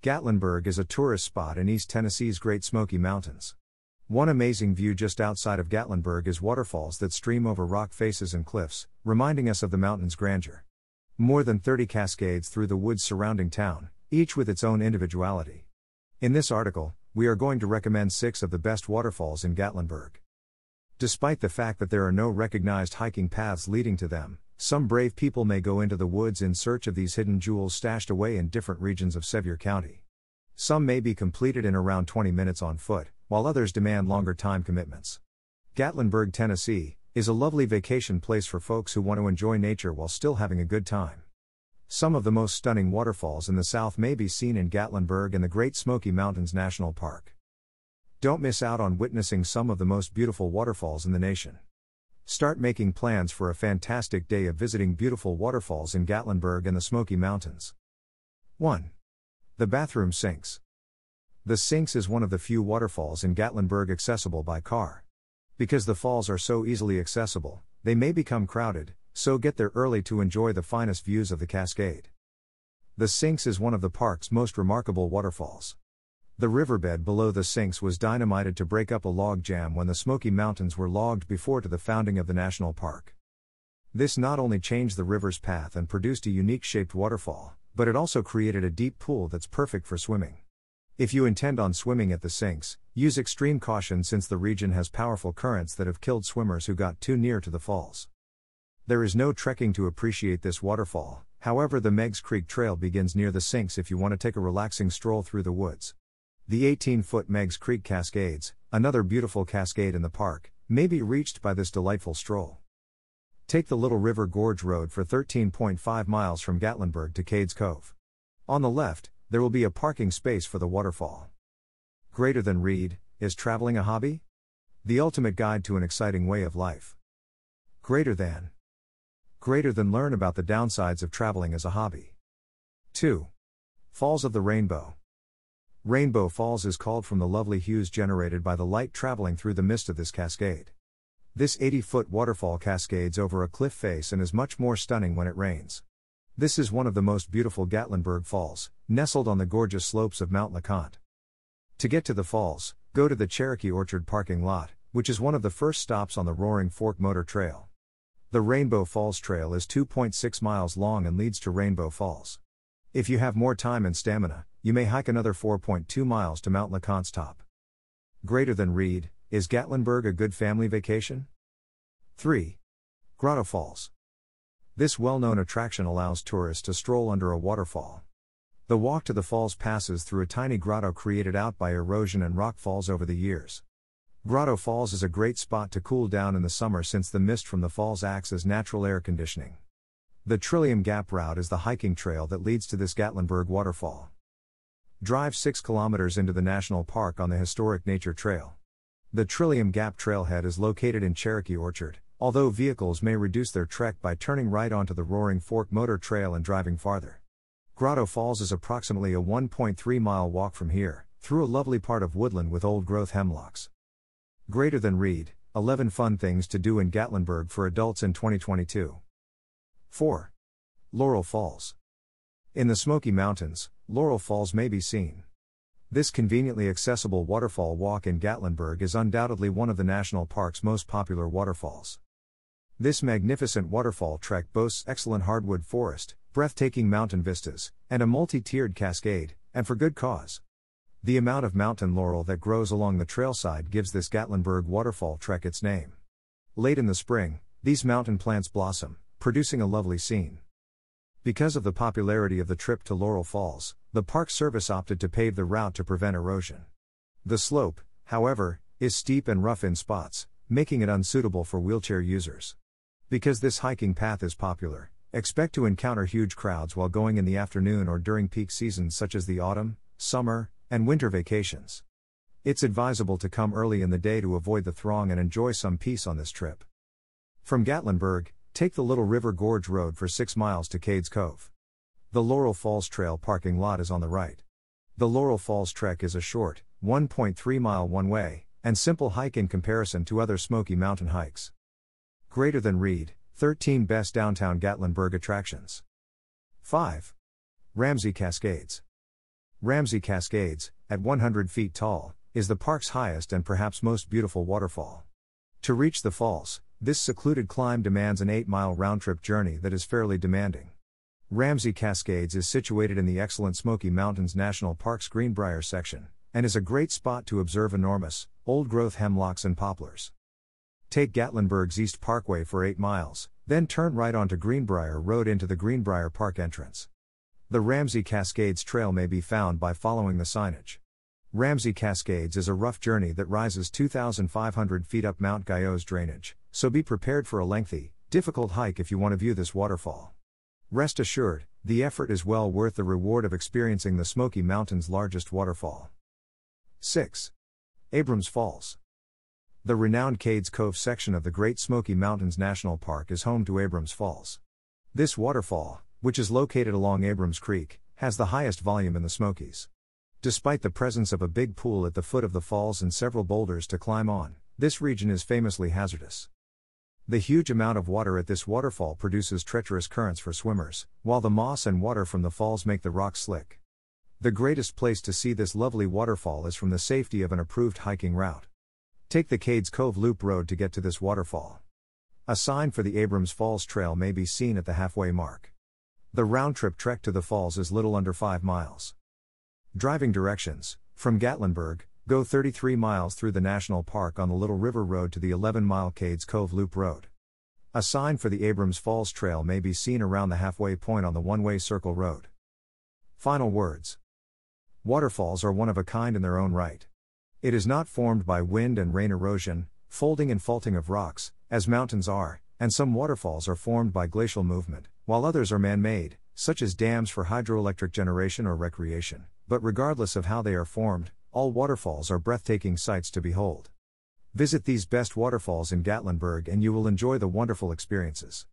Gatlinburg is a tourist spot in East Tennessee's Great Smoky Mountains. One amazing view just outside of Gatlinburg is waterfalls that stream over rock faces and cliffs, reminding us of the mountain's grandeur. More than 30 cascades through the woods surrounding town, each with its own individuality. In this article, we are going to recommend 6 of the best waterfalls in Gatlinburg. Despite the fact that there are no recognized hiking paths leading to them, some brave people may go into the woods in search of these hidden jewels stashed away in different regions of Sevier County. Some may be completed in around 20 minutes on foot, while others demand longer time commitments. Gatlinburg, Tennessee, is a lovely vacation place for folks who want to enjoy nature while still having a good time. Some of the most stunning waterfalls in the South may be seen in Gatlinburg and the Great Smoky Mountains National Park. Don't miss out on witnessing some of the most beautiful waterfalls in the nation. Start making plans for a fantastic day of visiting beautiful waterfalls in Gatlinburg and the Smoky Mountains. 1. The Bathroom Sinks. The Sinks is one of the few waterfalls in Gatlinburg accessible by car. Because the falls are so easily accessible, they may become crowded, so get there early to enjoy the finest views of the cascade. The Sinks is one of the park's most remarkable waterfalls. The riverbed below the Sinks was dynamited to break up a log jam when the Smoky Mountains were logged before to the founding of the national park. This not only changed the river's path and produced a unique shaped waterfall, but it also created a deep pool that's perfect for swimming. If you intend on swimming at the Sinks, use extreme caution since the region has powerful currents that have killed swimmers who got too near to the falls. There is no trekking to appreciate this waterfall, however the Meigs Creek Trail begins near the Sinks if you want to take a relaxing stroll through the woods. The 18-foot Meigs Creek Cascades, another beautiful cascade in the park, may be reached by this delightful stroll. Take the Little River Gorge Road for 13.5 miles from Gatlinburg to Cades Cove. On the left, there will be a parking space for the waterfall. Greater than Reed, is traveling a hobby? The ultimate guide to an exciting way of life. Greater than learn about the downsides of traveling as a hobby. 2. Falls of the Rainbow. Rainbow Falls is called from the lovely hues generated by the light traveling through the mist of this cascade. This 80-foot waterfall cascades over a cliff face and is much more stunning when it rains. This is one of the most beautiful Gatlinburg falls, nestled on the gorgeous slopes of Mount LeConte. To get to the falls, go to the Cherokee Orchard parking lot, which is one of the first stops on the Roaring Fork Motor Trail. The Rainbow Falls Trail is 2.6 miles long and leads to Rainbow Falls. If you have more time and stamina, you may hike another 4.2 miles to Mount LeConte's top. Greater than Reed, is Gatlinburg a good family vacation? 3. Grotto Falls. This well-known attraction allows tourists to stroll under a waterfall. The walk to the falls passes through a tiny grotto created out by erosion and rock falls over the years. Grotto Falls is a great spot to cool down in the summer since the mist from the falls acts as natural air conditioning. The Trillium Gap route is the hiking trail that leads to this Gatlinburg waterfall. Drive 6 kilometers into the national park on the historic Nature Trail. The Trillium Gap trailhead is located in Cherokee Orchard, although vehicles may reduce their trek by turning right onto the Roaring Fork Motor Trail and driving farther. Grotto Falls is approximately a 1.3-mile walk from here, through a lovely part of woodland with old-growth hemlocks. Greater than Reed, 11 fun things to do in Gatlinburg for adults in 2022. 4. Laurel Falls. In the Smoky Mountains, Laurel Falls may be seen. This conveniently accessible waterfall walk in Gatlinburg is undoubtedly one of the national park's most popular waterfalls. This magnificent waterfall trek boasts excellent hardwood forest, breathtaking mountain vistas, and a multi-tiered cascade, and for good cause. The amount of mountain laurel that grows along the trailside gives this Gatlinburg waterfall trek its name. Late in the spring, these mountain plants blossom, producing a lovely scene. Because of the popularity of the trip to Laurel Falls, the Park Service opted to pave the route to prevent erosion. The slope, however, is steep and rough in spots, making it unsuitable for wheelchair users. Because this hiking path is popular, expect to encounter huge crowds while going in the afternoon or during peak seasons such as the autumn, summer, and winter vacations. It's advisable to come early in the day to avoid the throng and enjoy some peace on this trip. From Gatlinburg, take the Little River Gorge Road for 6 miles to Cades Cove. The Laurel Falls Trail parking lot is on the right. The Laurel Falls trek is a short, 1.3-mile one-way, and simple hike in comparison to other Smoky Mountain hikes. Greater than Reed, 13 best downtown Gatlinburg attractions. 5. Ramsey Cascades. Ramsey Cascades, at 100 feet tall, is the park's highest and perhaps most beautiful waterfall. To reach the falls, this secluded climb demands an 8-mile round-trip journey that is fairly demanding. Ramsey Cascades is situated in the excellent Smoky Mountains National Park's Greenbrier section, and is a great spot to observe enormous, old-growth hemlocks and poplars. Take Gatlinburg's East Parkway for 8 miles, then turn right onto Greenbrier Road into the Greenbrier Park entrance. The Ramsey Cascades Trail may be found by following the signage. Ramsey Cascades is a rough journey that rises 2,500 feet up Mount Guyot's drainage, so be prepared for a lengthy, difficult hike if you want to view this waterfall. Rest assured, the effort is well worth the reward of experiencing the Smoky Mountains' largest waterfall. 6. Abrams Falls. The renowned Cades Cove section of the Great Smoky Mountains National Park is home to Abrams Falls. This waterfall, which is located along Abrams Creek, has the highest volume in the Smokies. Despite the presence of a big pool at the foot of the falls and several boulders to climb on, this region is famously hazardous. The huge amount of water at this waterfall produces treacherous currents for swimmers, while the moss and water from the falls make the rocks slick. The greatest place to see this lovely waterfall is from the safety of an approved hiking route. Take the Cades Cove Loop Road to get to this waterfall. A sign for the Abrams Falls Trail may be seen at the halfway mark. The round-trip trek to the falls is little under 5 miles. Driving directions: from Gatlinburg, go 33 miles through the national park on the Little River Road to the 11-mile Cades Cove Loop Road. A sign for the Abrams Falls Trail may be seen around the halfway point on the one-way circle road. Final words. Waterfalls are one of a kind in their own right. It is not formed by wind and rain erosion, folding and faulting of rocks, as mountains are, and some waterfalls are formed by glacial movement, while others are man-made, such as dams for hydroelectric generation or recreation. But regardless of how they are formed, all waterfalls are breathtaking sights to behold. Visit these best waterfalls in Gatlinburg and you will enjoy the wonderful experiences.